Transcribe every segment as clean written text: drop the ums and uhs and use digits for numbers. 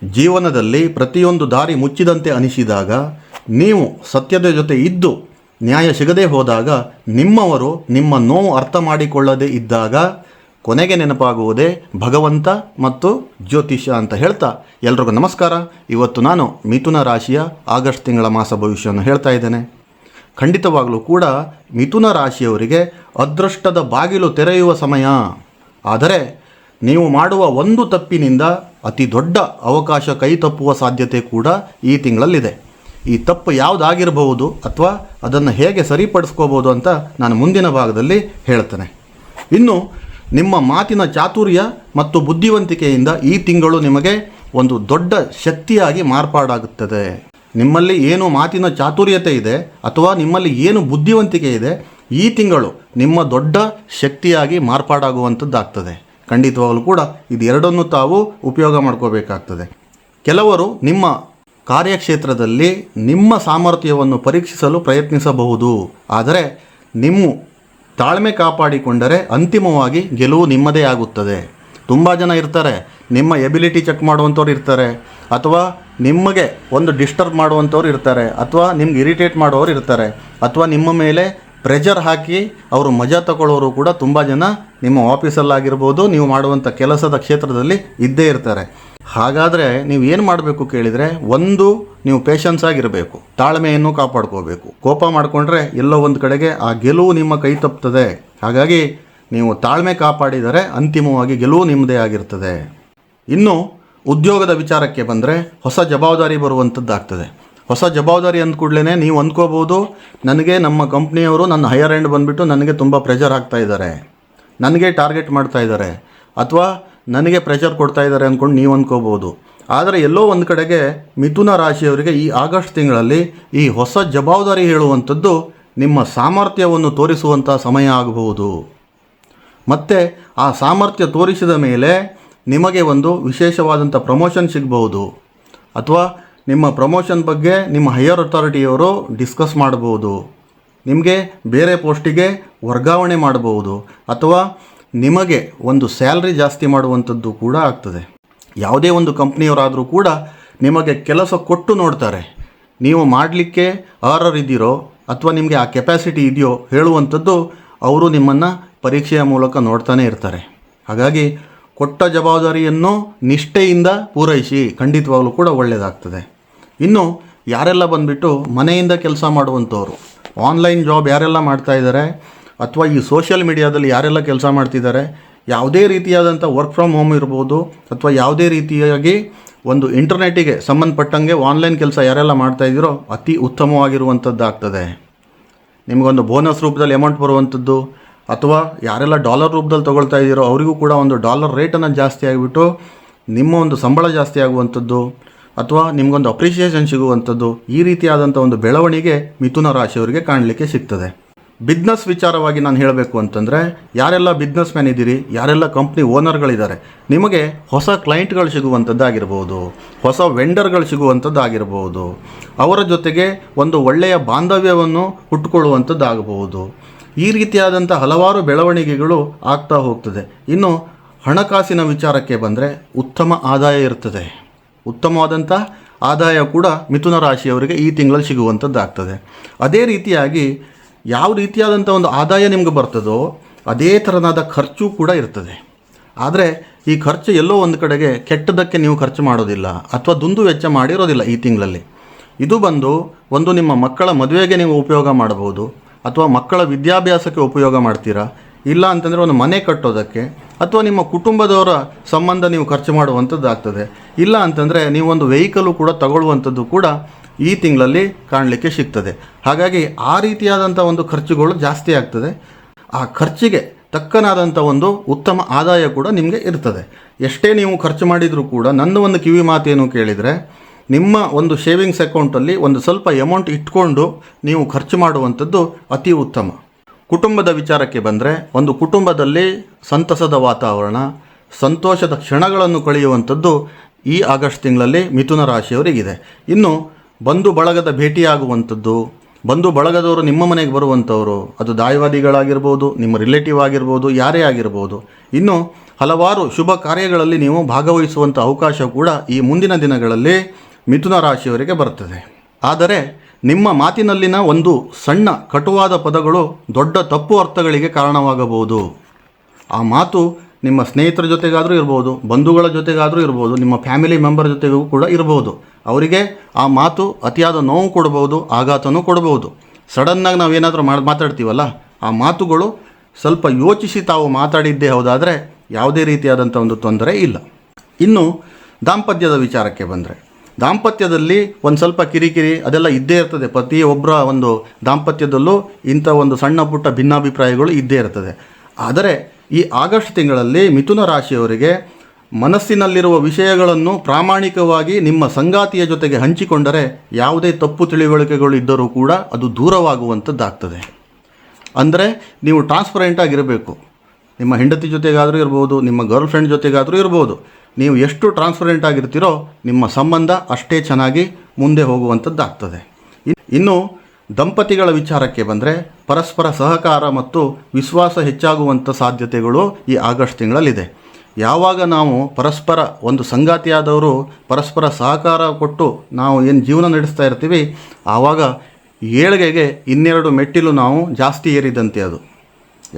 ಜೀವನದಲ್ಲಿ ಪ್ರತಿಯೊಂದು ದಾರಿ ಮುಚ್ಚಿದಂತೆ ಅನಿಸಿದಾಗ, ನೀವು ಸತ್ಯದ ಜೊತೆ ಇದ್ದು ನ್ಯಾಯ ಸಿಗದೇ ಹೋದಾಗ, ನಿಮ್ಮವರು ನಿಮ್ಮ ನೋವು ಅರ್ಥ ಮಾಡಿಕೊಳ್ಳದೇ ಇದ್ದಾಗ ಕೊನೆಗೆ ನೆನಪಾಗುವುದೇ ಭಗವಂತ ಮತ್ತು ಜ್ಯೋತಿಷ್ಯ ಅಂತ ಹೇಳ್ತಾ ಎಲ್ರಿಗೂ ನಮಸ್ಕಾರ. ಇವತ್ತು ನಾನು ಮಿಥುನ ರಾಶಿಯ ಆಗಸ್ಟ್ ತಿಂಗಳ ಮಾಸ ಭವಿಷ್ಯವನ್ನು ಹೇಳ್ತಾ ಇದ್ದೇನೆ. ಖಂಡಿತವಾಗಲೂ ಕೂಡ ಮಿಥುನ ರಾಶಿಯವರಿಗೆ ಅದೃಷ್ಟದ ಬಾಗಿಲು ತೆರೆಯುವ ಸಮಯ. ಆದರೆ ನೀವು ಮಾಡುವ ಒಂದು ತಪ್ಪಿನಿಂದ ಅತಿ ದೊಡ್ಡ ಅವಕಾಶ ಕೈ ತಪ್ಪುವ ಸಾಧ್ಯತೆ ಕೂಡ ಈ ತಿಂಗಳಲ್ಲಿದೆ. ಈ ತಪ್ಪು ಯಾವುದಾಗಿರಬಹುದು ಅಥವಾ ಅದನ್ನು ಹೇಗೆ ಸರಿಪಡಿಸ್ಕೋಬೋದು ಅಂತ ನಾನು ಮುಂದಿನ ಭಾಗದಲ್ಲಿ ಹೇಳ್ತೇನೆ. ಇನ್ನು ನಿಮ್ಮ ಮಾತಿನ ಚಾತುರ್ಯ ಮತ್ತು ಬುದ್ಧಿವಂತಿಕೆಯಿಂದ ಈ ತಿಂಗಳು ನಿಮಗೆ ಒಂದು ದೊಡ್ಡ ಶಕ್ತಿಯಾಗಿ ಮಾರ್ಪಾಡಾಗುತ್ತದೆ. ನಿಮ್ಮಲ್ಲಿ ಏನು ಮಾತಿನ ಚಾತುರ್ಯತೆ ಇದೆ ಅಥವಾ ನಿಮ್ಮಲ್ಲಿ ಏನು ಬುದ್ಧಿವಂತಿಕೆ ಇದೆ, ಈ ತಿಂಗಳು ನಿಮ್ಮ ದೊಡ್ಡ ಶಕ್ತಿಯಾಗಿ ಮಾರ್ಪಾಡಾಗುವಂಥದ್ದಾಗ್ತದೆ. ಖಂಡಿತವಾಗಲೂ ಕೂಡ ಇದು ಎರಡನ್ನೂ ತಾವು ಉಪಯೋಗ ಮಾಡ್ಕೋಬೇಕಾಗ್ತದೆ. ಕೆಲವರು ನಿಮ್ಮ ಕಾರ್ಯಕ್ಷೇತ್ರದಲ್ಲಿ ನಿಮ್ಮ ಸಾಮರ್ಥ್ಯವನ್ನು ಪರೀಕ್ಷಿಸಲು ಪ್ರಯತ್ನಿಸಬಹುದು. ಆದರೆ ನಿಮ್ಮ ತಾಳ್ಮೆ ಕಾಪಾಡಿಕೊಂಡರೆ ಅಂತಿಮವಾಗಿ ಗೆಲುವು ನಿಮ್ಮದೇ ಆಗುತ್ತದೆ. ತುಂಬ ಜನ ಇರ್ತಾರೆ, ನಿಮ್ಮ ಎಬಿಲಿಟಿ ಚೆಕ್ ಮಾಡುವಂಥವ್ರು ಇರ್ತಾರೆ, ಅಥವಾ ನಿಮಗೆ ಒಂದು ಡಿಸ್ಟರ್ಬ್ ಮಾಡುವಂಥವ್ರು ಇರ್ತಾರೆ, ಅಥವಾ ನಿಮ್ಗೆ ಇರಿಟೇಟ್ ಮಾಡೋರು ಇರ್ತಾರೆ, ಅಥವಾ ನಿಮ್ಮ ಮೇಲೆ ಪ್ರೆಷರ್ ಹಾಕಿ ಅವರು ಮಜಾ ತಗೊಳ್ಳೋರು ಕೂಡ ತುಂಬ ಜನ ನಿಮ್ಮ ಆಫೀಸಲ್ಲಾಗಿರ್ಬೋದು, ನೀವು ಮಾಡುವಂಥ ಕೆಲಸದ ಕ್ಷೇತ್ರದಲ್ಲಿ ಇದ್ದೇ ಇರ್ತಾರೆ. ಹಾಗಾದರೆ ನೀವು ಏನು ಮಾಡಬೇಕು ಕೇಳಿದರೆ, ಒಂದು ನೀವು ಪೇಷನ್ಸ್ ಆಗಿರಬೇಕು, ತಾಳ್ಮೆಯನ್ನು ಕಾಪಾಡ್ಕೋಬೇಕು. ಕೋಪ ಮಾಡಿಕೊಂಡ್ರೆ ಎಲ್ಲೋ ಒಂದು ಕಡೆಗೆ ಆ ಗೆಲುವು ನಿಮ್ಮ ಕೈ ತಪ್ಪುತ್ತದೆ. ಹಾಗಾಗಿ ನೀವು ತಾಳ್ಮೆ ಕಾಪಾಡಿದರೆ ಅಂತಿಮವಾಗಿ ಗೆಲುವು ನಿಮ್ಮದೇ ಆಗಿರ್ತದೆ. ಇನ್ನು ಉದ್ಯೋಗದ ವಿಚಾರಕ್ಕೆ ಬಂದರೆ ಹೊಸ ಜವಾಬ್ದಾರಿ ಬರುವಂಥದ್ದಾಗ್ತದೆ. ಹೊಸ ಜವಾಬ್ದಾರಿ ಅಂದ ಕೂಡಲೇ ನೀವು ಅಂದ್ಕೋಬೋದು, ನನಗೆ ನಮ್ಮ ಕಂಪ್ನಿಯವರು ನನ್ನ ಹೈಯರ್ ಎಂಡ್ ಬಂದುಬಿಟ್ಟು ನನಗೆ ತುಂಬ ಪ್ರೆಷರ್ ಹಾಕ್ತಾ ಇದ್ದಾರೆ, ನನಗೆ ಟಾರ್ಗೆಟ್ ಮಾಡ್ತಾ ಇದ್ದಾರೆ, ಅಥವಾ ನನಗೆ ಪ್ರೆಷರ್ ಕೊಡ್ತಾ ಇದ್ದಾರೆ ಅಂದ್ಕೊಂಡು ನೀವು ಅಂದ್ಕೋಬೋದು. ಆದರೆ ಎಲ್ಲೋ ಒಂದು ಕಡೆಗೆ ಮಿಥುನ ರಾಶಿಯವರಿಗೆ ಈ ಆಗಸ್ಟ್ ತಿಂಗಳಲ್ಲಿ ಈ ಹೊಸ ಜವಾಬ್ದಾರಿ ಹೇಳುವಂಥದ್ದು ನಿಮ್ಮ ಸಾಮರ್ಥ್ಯವನ್ನು ತೋರಿಸುವಂಥ ಸಮಯ ಆಗಬಹುದು. ಮತ್ತು ಆ ಸಾಮರ್ಥ್ಯ ತೋರಿಸಿದ ಮೇಲೆ ನಿಮಗೆ ಒಂದು ವಿಶೇಷವಾದಂಥ ಪ್ರಮೋಷನ್ ಸಿಗಬಹುದು, ಅಥವಾ ನಿಮ್ಮ ಪ್ರಮೋಷನ್ ಬಗ್ಗೆ ನಿಮ್ಮ ಹೈಯರ್ ಅಥಾರಿಟಿಯವರು ಡಿಸ್ಕಸ್ ಮಾಡಬಹುದು. ನಿಮಗೆ ಬೇರೆ ಪೋಸ್ಟಿಗೆ ವರ್ಗಾವಣೆ ಮಾಡಬಹುದು, ಅಥವಾ ನಿಮಗೆ ಒಂದು ಸ್ಯಾಲ್ರಿ ಜಾಸ್ತಿ ಮಾಡುವಂಥದ್ದು ಕೂಡ ಆಗ್ತದೆ. ಯಾವುದೇ ಒಂದು ಕಂಪ್ನಿಯವರಾದರೂ ಕೂಡ ನಿಮಗೆ ಕೆಲಸ ಕೊಟ್ಟು ನೋಡ್ತಾರೆ, ನೀವು ಮಾಡಲಿಕ್ಕೆ ಅರ್ಹರಿದ್ದೀರೋ ಅಥವಾ ನಿಮಗೆ ಆ ಕೆಪಾಸಿಟಿ ಇದೆಯೋ ಹೇಳುವಂಥದ್ದು ಅವರು ನಿಮ್ಮನ್ನು ಪರೀಕ್ಷೆಯ ಮೂಲಕ ನೋಡ್ತಾನೆ ಇರ್ತಾರೆ. ಹಾಗಾಗಿ ಕೊಟ್ಟ ಜವಾಬ್ದಾರಿಯನ್ನು ನಿಷ್ಠೆಯಿಂದ ಪೂರೈಸಿ, ಖಂಡಿತವಾಗಲೂ ಕೂಡ ಒಳ್ಳೆಯದಾಗ್ತದೆ. ಇನ್ನು ಯಾರೆಲ್ಲ ಬಂದುಬಿಟ್ಟು ಮನೆಯಿಂದ ಕೆಲಸ ಮಾಡುವಂಥವ್ರು, ಆನ್ಲೈನ್ ಜಾಬ್ ಯಾರೆಲ್ಲ ಮಾಡ್ತಾಯಿದ್ದಾರೆ, ಅಥವಾ ಈ ಸೋಷಿಯಲ್ ಮೀಡಿಯಾದಲ್ಲಿ ಯಾರೆಲ್ಲ ಕೆಲಸ ಮಾಡ್ತಿದ್ದಾರೆ, ಯಾವುದೇ ರೀತಿಯಾದಂಥ ವರ್ಕ್ ಫ್ರಮ್ ಹೋಮ್ ಇರ್ಬೋದು, ಅಥವಾ ಯಾವುದೇ ರೀತಿಯಾಗಿ ಒಂದು ಇಂಟರ್ನೆಟ್ಟಿಗೆ ಸಂಬಂಧಪಟ್ಟಂಗೆ ಆನ್ಲೈನ್ ಕೆಲಸ ಯಾರೆಲ್ಲ ಮಾಡ್ತಾಯಿದ್ದೀರೋ ಅತಿ ಉತ್ತಮವಾಗಿರುವಂಥದ್ದಾಗ್ತದೆ. ನಿಮಗೊಂದು ಬೋನಸ್ ರೂಪದಲ್ಲಿ ಅಮೌಂಟ್ ಬರುವಂಥದ್ದು, ಅಥವಾ ಯಾರೆಲ್ಲ ಡಾಲರ್ ರೂಪದಲ್ಲಿ ತೊಗೊಳ್ತಾ ಇದ್ದೀರೋ ಅವರಿಗೂ ಕೂಡ ಒಂದು ಡಾಲರ್ ರೇಟನ್ನು ಜಾಸ್ತಿ ಆಗಿಬಿಟ್ಟು ನಿಮ್ಮ ಒಂದು ಸಂಬಳ ಜಾಸ್ತಿ ಆಗುವಂಥದ್ದು, ಅಥವಾ ನಿಮಗೊಂದು ಅಪ್ರಿಷಿಯೇಷನ್ ಸಿಗುವಂಥದ್ದು, ಈ ರೀತಿಯಾದಂಥ ಒಂದು ಬೆಳವಣಿಗೆ ಮಿಥುನ ರಾಶಿಯವರಿಗೆ ಕಾಣಲಿಕ್ಕೆ ಸಿಗ್ತದೆ. ಬಿಸ್ನೆಸ್ ವಿಚಾರವಾಗಿ ನಾನು ಹೇಳಬೇಕು ಅಂತಂದರೆ, ಯಾರೆಲ್ಲ ಬಿಸ್ನೆಸ್ ಮ್ಯಾನ್ ಇದ್ದೀರಿ, ಯಾರೆಲ್ಲ ಕಂಪ್ನಿ ಓನರ್ಗಳಿದ್ದಾರೆ, ನಿಮಗೆ ಹೊಸ ಕ್ಲೈಂಟ್ಗಳು ಸಿಗುವಂಥದ್ದಾಗಿರ್ಬೋದು, ಹೊಸ ವೆಂಡರ್ಗಳು ಸಿಗುವಂಥದ್ದಾಗಿರ್ಬೋದು, ಅವರ ಜೊತೆಗೆ ಒಂದು ಒಳ್ಳೆಯ ಬಾಂಧವ್ಯವನ್ನು ಹುಟ್ಟುಕೊಳ್ಳುವಂಥದ್ದಾಗಬಹುದು. ಈ ರೀತಿಯಾದಂಥ ಹಲವಾರು ಬೆಳವಣಿಗೆಗಳು ಆಗ್ತಾ ಹೋಗ್ತದೆ. ಇನ್ನು ಹಣಕಾಸಿನ ವಿಚಾರಕ್ಕೆ ಬಂದರೆ ಉತ್ತಮ ಆದಾಯ ಇರ್ತದೆ. ಉತ್ತಮವಾದಂಥ ಆದಾಯ ಕೂಡ ಮಿಥುನ ರಾಶಿಯವರಿಗೆ ಈ ತಿಂಗಳಲ್ಲಿ ಸಿಗುವಂಥದ್ದಾಗ್ತದೆ. ಅದೇ ರೀತಿಯಾಗಿ ಯಾವ ರೀತಿಯಾದಂಥ ಒಂದು ಆದಾಯ ನಿಮ್ಗೆ ಬರ್ತದೋ ಅದೇ ಥರನಾದ ಖರ್ಚು ಕೂಡ ಇರ್ತದೆ. ಆದರೆ ಈ ಖರ್ಚು ಎಲ್ಲೋ ಒಂದು ಕಡೆಗೆ ಕೆಟ್ಟದಕ್ಕೆ ನೀವು ಖರ್ಚು ಮಾಡೋದಿಲ್ಲ, ಅಥವಾ ದುಂದು ವೆಚ್ಚ ಮಾಡಿರೋದಿಲ್ಲ ಈ ತಿಂಗಳಲ್ಲಿ. ಇದು ಬಂದು ಒಂದು ನಿಮ್ಮ ಮಕ್ಕಳ ಮದುವೆಗೆ ನೀವು ಉಪಯೋಗ ಮಾಡಬಹುದು, ಅಥವಾ ಮಕ್ಕಳ ವಿದ್ಯಾಭ್ಯಾಸಕ್ಕೆ ಉಪಯೋಗ ಮಾಡ್ತೀರಾ, ಇಲ್ಲ ಅಂತಂದರೆ ಒಂದು ಮನೆ ಕಟ್ಟೋದಕ್ಕೆ, ಅಥವಾ ನಿಮ್ಮ ಕುಟುಂಬದವರ ಸಂಬಂಧ ನೀವು ಖರ್ಚು ಮಾಡುವಂಥದ್ದಾಗ್ತದೆ. ಇಲ್ಲ ಅಂತಂದರೆ ನೀವೊಂದು ವೆಹಿಕಲು ಕೂಡ ತಗೊಳ್ಳುವಂಥದ್ದು ಕೂಡ ಈ ತಿಂಗಳಲ್ಲಿ ಕಾಣಲಿಕ್ಕೆ ಸಿಗ್ತದೆ. ಹಾಗಾಗಿ ಆ ರೀತಿಯಾದಂಥ ಒಂದು ಖರ್ಚುಗಳು ಜಾಸ್ತಿ ಆಗ್ತದೆ. ಆ ಖರ್ಚಿಗೆ ತಕ್ಕನಾದಂಥ ಒಂದು ಉತ್ತಮ ಆದಾಯ ಕೂಡ ನಿಮಗೆ ಇರ್ತದೆ. ಎಷ್ಟೇ ನೀವು ಖರ್ಚು ಮಾಡಿದರೂ ಕೂಡ ನನ್ನ ಒಂದು ಕಿವಿ ಮಾತೇನು ಕೇಳಿದರೆ, ನಿಮ್ಮ ಒಂದು ಶೇವಿಂಗ್ಸ್ ಅಕೌಂಟಲ್ಲಿ ಒಂದು ಸ್ವಲ್ಪ ಅಮೌಂಟ್ ಇಟ್ಕೊಂಡು ನೀವು ಖರ್ಚು ಮಾಡುವಂಥದ್ದು ಅತಿ ಉತ್ತಮ. ಕುಟುಂಬದ ವಿಚಾರಕ್ಕೆ ಬಂದರೆ, ಒಂದು ಕುಟುಂಬದಲ್ಲಿ ಸಂತಸದ ವಾತಾವರಣ, ಸಂತೋಷದ ಕ್ಷಣಗಳನ್ನು ಕಳೆಯುವಂಥದ್ದು ಈ ಆಗಸ್ಟ್ ತಿಂಗಳಲ್ಲಿ ಮಿಥುನ ರಾಶಿಯವರಿಗಿದೆ. ಇನ್ನು ಬಂಧು ಬಳಗದ ಭೇಟಿಯಾಗುವಂಥದ್ದು, ಬಂಧು ಬಳಗದವರು ನಿಮ್ಮ ಮನೆಗೆ ಬರುವಂಥವರು, ಅದು ದಾಯವಾದಿಗಳಾಗಿರ್ಬೋದು, ನಿಮ್ಮ ರಿಲೇಟಿವ್ ಆಗಿರ್ಬೋದು, ಯಾರೇ ಆಗಿರ್ಬೋದು. ಇನ್ನು ಹಲವಾರು ಶುಭ ಕಾರ್ಯಗಳಲ್ಲಿ ನೀವು ಭಾಗವಹಿಸುವಂಥ ಅವಕಾಶ ಕೂಡ ಈ ಮುಂದಿನ ದಿನಗಳಲ್ಲಿ ಮಿಥುನ ರಾಶಿಯವರಿಗೆ ಬರ್ತದೆ. ಆದರೆ ನಿಮ್ಮ ಮಾತಿನಲ್ಲಿನ ಒಂದು ಸಣ್ಣ ಕಟುವಾದ ಪದಗಳು ದೊಡ್ಡ ತಪ್ಪು ಅರ್ಥಗಳಿಗೆ ಕಾರಣವಾಗಬಹುದು. ಆ ಮಾತು ನಿಮ್ಮ ಸ್ನೇಹಿತರ ಜೊತೆಗಾದರೂ ಇರ್ಬೋದು, ಬಂಧುಗಳ ಜೊತೆಗಾದರೂ ಇರ್ಬೋದು, ನಿಮ್ಮ ಫ್ಯಾಮಿಲಿ ಮೆಂಬರ್ ಜೊತೆಗೂ ಕೂಡ ಇರ್ಬೋದು. ಅವರಿಗೆ ಆ ಮಾತು ಅತಿಯಾದ ನೋವು ಕೊಡ್ಬೋದು, ಆಘಾತನೂ ಕೊಡ್ಬೋದು. ಸಡನ್ನಾಗಿ ನಾವೇನಾದರೂ ಮಾತಾಡ್ತೀವಲ್ಲ, ಆ ಮಾತುಗಳು ಸ್ವಲ್ಪ ಯೋಚಿಸಿ ತಾವು ಮಾತಾಡಿದ್ದೇ ಹೌದಾದರೆ ಯಾವುದೇ ರೀತಿಯಾದಂಥ ಒಂದು ತೊಂದರೆ ಇಲ್ಲ. ಇನ್ನು ದಾಂಪತ್ಯದ ವಿಚಾರಕ್ಕೆ ಬಂದರೆ, ದಾಂಪತ್ಯದಲ್ಲಿ ಒಂದು ಸ್ವಲ್ಪ ಕಿರಿಕಿರಿ ಅದೆಲ್ಲ ಇದ್ದೇ ಇರ್ತದೆ. ಪ್ರತಿಯೊಬ್ಬರ ಒಂದು ದಾಂಪತ್ಯದಲ್ಲೂ ಇಂಥ ಒಂದು ಸಣ್ಣ ಪುಟ್ಟ ಭಿನ್ನಾಭಿಪ್ರಾಯಗಳು ಇದ್ದೇ ಇರ್ತದೆ. ಆದರೆ ಈ ಆಗಸ್ಟ್ ತಿಂಗಳಲ್ಲಿ ಮಿಥುನ ರಾಶಿಯವರಿಗೆ ಮನಸ್ಸಿನಲ್ಲಿರುವ ವಿಷಯಗಳನ್ನು ಪ್ರಾಮಾಣಿಕವಾಗಿ ನಿಮ್ಮ ಸಂಗಾತಿಯ ಜೊತೆಗೆ ಹಂಚಿಕೊಂಡರೆ ಯಾವುದೇ ತಪ್ಪು ತಿಳಿವಳಿಕೆಗಳು ಇದ್ದರೂ ಕೂಡ ಅದು ದೂರವಾಗುವಂಥದ್ದಾಗ್ತದೆ. ಅಂದರೆ ನೀವು ಟ್ರಾನ್ಸ್ಪರೆಂಟ್ ಆಗಿರಬೇಕು. ನಿಮ್ಮ ಹೆಂಡತಿ ಜೊತೆಗಾದರೂ ಇರ್ಬೋದು, ನಿಮ್ಮ ಗರ್ಲ್ ಫ್ರೆಂಡ್ ಜೊತೆಗಾದರೂ ಇರ್ಬೋದು. ನೀವು ಎಷ್ಟು ಟ್ರಾನ್ಸ್ಪರೆಂಟ್ ಆಗಿರ್ತೀರೋ ನಿಮ್ಮ ಸಂಬಂಧ ಅಷ್ಟೇ ಚೆನ್ನಾಗಿ ಮುಂದೆ ಹೋಗುವಂಥದ್ದಾಗ್ತದೆ. ಇನ್ನು ದಂಪತಿಗಳ ವಿಚಾರಕ್ಕೆ ಬಂದರೆ, ಪರಸ್ಪರ ಸಹಕಾರ ಮತ್ತು ವಿಶ್ವಾಸ ಹೆಚ್ಚಾಗುವಂಥ ಸಾಧ್ಯತೆಗಳು ಈ ಆಗಸ್ಟ್ ತಿಂಗಳಲ್ಲಿದೆ. ಯಾವಾಗ ನಾವು ಪರಸ್ಪರ ಒಂದು ಸಂಗಾತಿಯಾದವರು ಪರಸ್ಪರ ಸಹಕಾರ ಕೊಟ್ಟು ನಾವು ಏನು ಜೀವನ ನಡೆಸ್ತಾ ಇರ್ತೀವಿ, ಆವಾಗ ಏಳಿಗೆಗೆ ಇನ್ನೆರಡು ಮೆಟ್ಟಿಲು ನಾವು ಜಾಸ್ತಿ ಏರಿದಂತೆ. ಅದು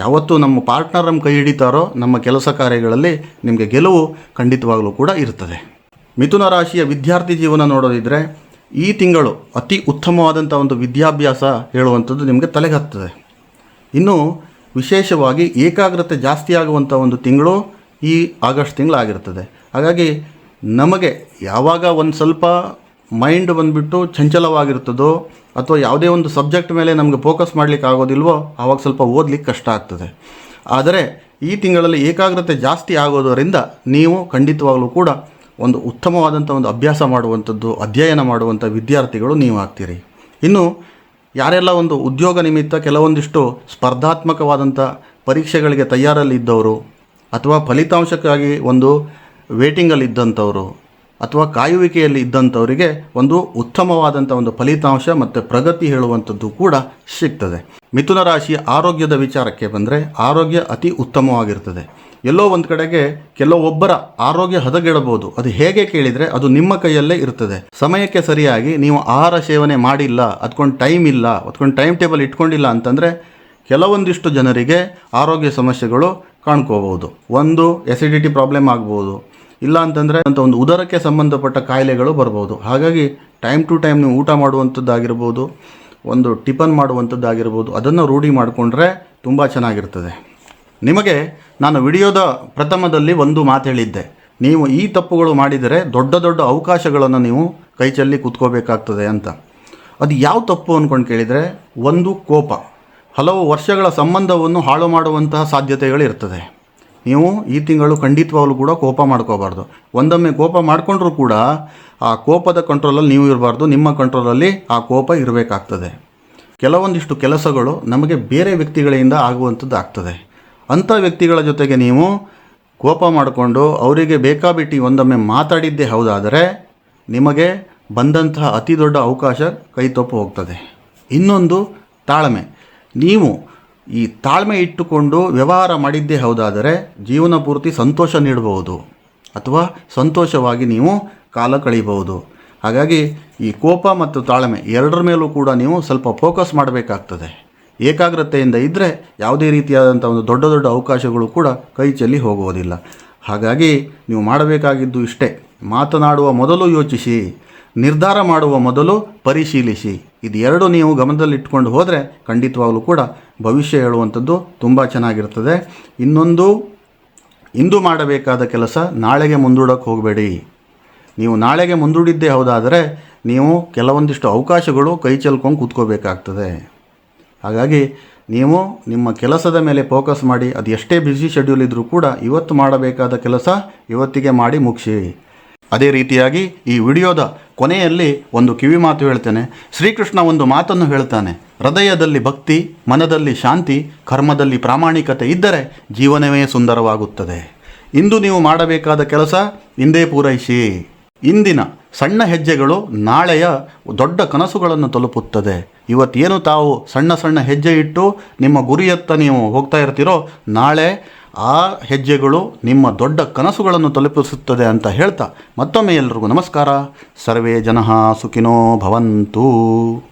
ಯಾವತ್ತೂ ನಮ್ಮ ಪಾರ್ಟ್ನರ್ ನಮ್ಮ ಕೈ ಹಿಡಿತಾರೋ ನಮ್ಮ ಕೆಲಸ ಕಾರ್ಯಗಳಲ್ಲಿ ನಿಮಗೆ ಗೆಲುವು ಖಂಡಿತವಾಗಲೂ ಕೂಡ ಇರ್ತದೆ. ಮಿಥುನ ರಾಶಿಯ ವಿದ್ಯಾರ್ಥಿ ಜೀವನ ನೋಡೋದಿದ್ದರೆ ಈ ತಿಂಗಳು ಅತಿ ಉತ್ತಮವಾದಂಥ ಒಂದು ವಿದ್ಯಾಭ್ಯಾಸ ಹೇಳುವಂಥದ್ದು ನಿಮಗೆ ತಲೆಗೆ ಹತ್ತದೆ. ಇನ್ನು ವಿಶೇಷವಾಗಿ ಏಕಾಗ್ರತೆ ಜಾಸ್ತಿ ಆಗುವಂಥ ಒಂದು ತಿಂಗಳು ಈ ಆಗಸ್ಟ್ ತಿಂಗಳಾಗಿರ್ತದೆ. ಹಾಗಾಗಿ ನಮಗೆ ಯಾವಾಗ ಒಂದು ಸ್ವಲ್ಪ ಮೈಂಡ್ ಬಂದುಬಿಟ್ಟು ಚಂಚಲವಾಗಿರ್ತದೋ ಅಥವಾ ಯಾವುದೇ ಒಂದು ಸಬ್ಜೆಕ್ಟ್ ಮೇಲೆ ನಮಗೆ ಫೋಕಸ್ ಮಾಡಲಿಕ್ಕೆ ಆಗೋದಿಲ್ವೋ ಆವಾಗ ಸ್ವಲ್ಪ ಓದಲಿಕ್ಕೆ ಕಷ್ಟ ಆಗ್ತದೆ. ಆದರೆ ಈ ತಿಂಗಳಲ್ಲಿ ಏಕಾಗ್ರತೆ ಜಾಸ್ತಿ ಆಗೋದರಿಂದ ನೀವು ಖಂಡಿತವಾಗಲೂ ಕೂಡ ಒಂದು ಉತ್ತಮವಾದಂಥ ಒಂದು ಅಭ್ಯಾಸ ಮಾಡುವಂಥದ್ದು, ಅಧ್ಯಯನ ಮಾಡುವಂಥ ವಿದ್ಯಾರ್ಥಿಗಳು ನೀವು ಆಗ್ತೀರಿ. ಇನ್ನು ಯಾರೆಲ್ಲ ಒಂದು ಉದ್ಯೋಗ ನಿಮಿತ್ತ ಕೆಲವೊಂದಿಷ್ಟು ಸ್ಪರ್ಧಾತ್ಮಕವಾದಂಥ ಪರೀಕ್ಷೆಗಳಿಗೆ ತಯಾರಲ್ಲಿ ಇದ್ದವರು ಅಥವಾ ಫಲಿತಾಂಶಕ್ಕಾಗಿ ಒಂದು ವೇಟಿಂಗಲ್ಲಿ ಇದ್ದಂಥವರು ಅಥವಾ ಕಾಯುವಿಕೆಯಲ್ಲಿ ಇದ್ದಂಥವರಿಗೆ ಒಂದು ಉತ್ತಮವಾದಂಥ ಒಂದು ಫಲಿತಾಂಶ ಮತ್ತು ಪ್ರಗತಿ ಹೇಳುವಂಥದ್ದು ಕೂಡ ಸಿಗ್ತದೆ. ಮಿಥುನ ರಾಶಿಯ ಆರೋಗ್ಯದ ವಿಚಾರಕ್ಕೆ ಬಂದರೆ ಆರೋಗ್ಯ ಅತಿ ಉತ್ತಮವಾಗಿರ್ತದೆ. ಎಲ್ಲೋ ಒಂದು ಕಡೆಗೆ ಕೆಲವೊಬ್ಬರ ಆರೋಗ್ಯ ಹದಗೆಡಬಹುದು. ಅದು ಹೇಗೆ ಕೇಳಿದರೆ ಅದು ನಿಮ್ಮ ಕೈಯಲ್ಲೇ ಇರ್ತದೆ. ಸಮಯಕ್ಕೆ ಸರಿಯಾಗಿ ನೀವು ಆಹಾರ ಸೇವನೆ ಮಾಡಿಲ್ಲ, ಅದಕ್ಕೊಂದು ಟೈಮ್ ಇಲ್ಲ, ಅದಕ್ಕೊಂದು ಟೈಮ್ ಟೇಬಲ್ ಇಟ್ಕೊಂಡಿಲ್ಲ ಅಂತಂದರೆ ಕೆಲವೊಂದಿಷ್ಟು ಜನರಿಗೆ ಆರೋಗ್ಯ ಸಮಸ್ಯೆಗಳು ಕಾಣ್ಕೋಬಹುದು. ಒಂದು ಎಸಿಡಿಟಿ ಪ್ರಾಬ್ಲಮ್ ಆಗ್ಬೋದು, ಇಲ್ಲ ಅಂತಂದರೆ ಅಂತ ಒಂದು ಉದರಕ್ಕೆ ಸಂಬಂಧಪಟ್ಟ ಕಾಯಿಲೆಗಳು ಬರ್ಬೋದು. ಹಾಗಾಗಿ ಟೈಮ್ ಟು ಟೈಮ್ ನೀವು ಊಟ ಮಾಡುವಂಥದ್ದಾಗಿರ್ಬೋದು, ಒಂದು ಟಿಫನ್ ಮಾಡುವಂಥದ್ದಾಗಿರ್ಬೋದು, ಅದನ್ನು ರೂಢಿ ಮಾಡಿಕೊಂಡ್ರೆ ತುಂಬ ಚೆನ್ನಾಗಿರ್ತದೆ. ನಿಮಗೆ ನಾನು ವಿಡಿಯೋದ ಪ್ರಥಮದಲ್ಲಿ ಒಂದು ಮಾತು ಹೇಳಿದ್ದೆ, ನೀವು ಈ ತಪ್ಪುಗಳು ಮಾಡಿದರೆ ದೊಡ್ಡ ದೊಡ್ಡ ಅವಕಾಶಗಳನ್ನು ನೀವು ಕೈ ಚೆಲ್ಲಿ ಕೂತ್ಕೋಬೇಕಾಗ್ತದೆ ಅಂತ. ಅದು ಯಾವ ತಪ್ಪು ಅಂದ್ಕೊಂಡು ಕೇಳಿದರೆ, ಒಂದು ಕೋಪ ಹಲವು ವರ್ಷಗಳ ಸಂಬಂಧವನ್ನು ಹಾಳು ಮಾಡುವಂತಹ ಸಾಧ್ಯತೆಗಳಿರ್ತದೆ. ನೀವು ಈ ತಿಂಗಳು ಖಂಡಿತವಾಗಲೂ ಕೂಡ ಕೋಪ ಮಾಡ್ಕೋಬಾರ್ದು. ಒಂದೊಮ್ಮೆ ಕೋಪ ಮಾಡಿಕೊಂಡ್ರೂ ಕೂಡ ಆ ಕೋಪದ ಕಂಟ್ರೋಲಲ್ಲಿ ನೀವು ಇರಬಾರ್ದು, ನಿಮ್ಮ ಕಂಟ್ರೋಲಲ್ಲಿ ಆ ಕೋಪ ಇರಬೇಕಾಗ್ತದೆ. ಕೆಲವೊಂದಿಷ್ಟು ಕೆಲಸಗಳು ನಮಗೆ ಬೇರೆ ವ್ಯಕ್ತಿಗಳಿಂದ ಆಗುವಂಥದ್ದು ಆಗ್ತದೆ. ಅಂಥ ವ್ಯಕ್ತಿಗಳ ಜೊತೆಗೆ ನೀವು ಕೋಪ ಮಾಡಿಕೊಂಡು ಅವರಿಗೆ ಬೇಕಾಬಿಟ್ಟು ಒಂದೊಮ್ಮೆ ಮಾತಾಡಿದ್ದೇ ಹೌದಾದರೆ ನಿಮಗೆ ಬಂದಂತಹ ಅತಿ ದೊಡ್ಡ ಅವಕಾಶ ಕೈ ತಪ್ಪು ಹೋಗ್ತದೆ. ಇನ್ನೊಂದು ತಾಳ್ಮೆ. ನೀವು ಈ ತಾಳ್ಮೆ ಇಟ್ಟುಕೊಂಡು ವ್ಯವಹಾರ ಮಾಡಿದ್ದೇ ಹೌದಾದರೆ ಜೀವನ ಪೂರ್ತಿ ಸಂತೋಷ ನೀಡಬಹುದು ಅಥವಾ ಸಂತೋಷವಾಗಿ ನೀವು ಕಾಲ ಕಳೀಬಹುದು. ಹಾಗಾಗಿ ಈ ಕೋಪ ಮತ್ತು ತಾಳ್ಮೆ ಎರಡರ ಮೇಲೂ ಕೂಡ ನೀವು ಸ್ವಲ್ಪ ಫೋಕಸ್ ಮಾಡಬೇಕಾಗ್ತದೆ. ಏಕಾಗ್ರತೆಯಿಂದ ಇದ್ದರೆ ಯಾವುದೇ ರೀತಿಯಾದಂಥ ಒಂದು ದೊಡ್ಡ ದೊಡ್ಡ ಅವಕಾಶಗಳು ಕೂಡ ಕೈ ಚೆಲ್ಲಿ ಹೋಗುವುದಿಲ್ಲ. ಹಾಗಾಗಿ ನೀವು ಮಾಡಬೇಕಾಗಿದ್ದು ಇಷ್ಟೇ, ಮಾತನಾಡುವ ಮೊದಲು ಯೋಚಿಸಿ, ನಿರ್ಧಾರ ಮಾಡುವ ಮೊದಲು ಪರಿಶೀಲಿಸಿ. ಇದು ಎರಡು ನೀವು ಗಮನದಲ್ಲಿಟ್ಕೊಂಡು ಹೋದರೆ ಖಂಡಿತವಾಗಲೂ ಕೂಡ ಭವಿಷ್ಯ ಹೇಳುವಂಥದ್ದು ತುಂಬ ಚೆನ್ನಾಗಿರ್ತದೆ. ಇನ್ನೊಂದು, ಇಂದು ಮಾಡಬೇಕಾದ ಕೆಲಸ ನಾಳೆಗೆ ಮುಂದೂಡಕ್ಕೆ ಹೋಗಬೇಡಿ. ನೀವು ನಾಳೆಗೆ ಮುಂದೂಡಿದ್ದೇ ಹೌದಾದರೆ ನೀವು ಕೆಲವೊಂದಿಷ್ಟು ಅವಕಾಶಗಳು ಕೈ ಚೆಲ್ಕೊಂಡು ಕೂತ್ಕೋಬೇಕಾಗ್ತದೆ. ಹಾಗಾಗಿ ನೀವು ನಿಮ್ಮ ಕೆಲಸದ ಮೇಲೆ ಫೋಕಸ್ ಮಾಡಿ. ಅದು ಎಷ್ಟೇ ಬ್ಯುಸಿ ಶೆಡ್ಯೂಲ್ ಇದ್ದರೂ ಕೂಡ ಇವತ್ತು ಮಾಡಬೇಕಾದ ಕೆಲಸ ಇವತ್ತಿಗೆ ಮಾಡಿ ಮುಗಿಸಿ. ಅದೇ ರೀತಿಯಾಗಿ ಈ ವಿಡಿಯೋದ ಕೊನೆಯಲ್ಲಿ ಒಂದು ಕಿವಿ ಮಾತು ಹೇಳ್ತೇನೆ. ಶ್ರೀಕೃಷ್ಣ ಒಂದು ಮಾತನ್ನು ಹೇಳ್ತಾನೆ, ಹೃದಯದಲ್ಲಿ ಭಕ್ತಿ, ಮನದಲ್ಲಿ ಶಾಂತಿ, ಕರ್ಮದಲ್ಲಿ ಪ್ರಾಮಾಣಿಕತೆ ಇದ್ದರೆ ಜೀವನವೇ ಸುಂದರವಾಗುತ್ತದೆ. ಇಂದು ನೀವು ಮಾಡಬೇಕಾದ ಕೆಲಸ ಇಂದೇ ಪೂರೈಸಿ. ಇಂದಿನ ಸಣ್ಣ ಹೆಜ್ಜೆಗಳು ನಾಳೆಯ ದೊಡ್ಡ ಕನಸುಗಳನ್ನು ತಲುಪುತ್ತದೆ. ಇವತ್ತೇನು ತಾವು ಸಣ್ಣ ಸಣ್ಣ ಹೆಜ್ಜೆ ಇಟ್ಟು ನಿಮ್ಮ ಗುರಿಯತ್ತ ನೀವು ಹೋಗ್ತಾ ಇರ್ತೀರೋ, ನಾಳೆ ಆ ಹೆಜ್ಜೆಗಳು ನಿಮ್ಮ ದೊಡ್ಡ ಕನಸುಗಳನ್ನು ತಲುಪಿಸುತ್ತದೆ ಅಂತ ಹೇಳ್ತಾ ಮತ್ತೊಮ್ಮೆ ಎಲ್ರಿಗೂ ನಮಸ್ಕಾರ. ಸರ್ವೇ ಜನಃ ಸುಖಿನೋ ಭವಂತು.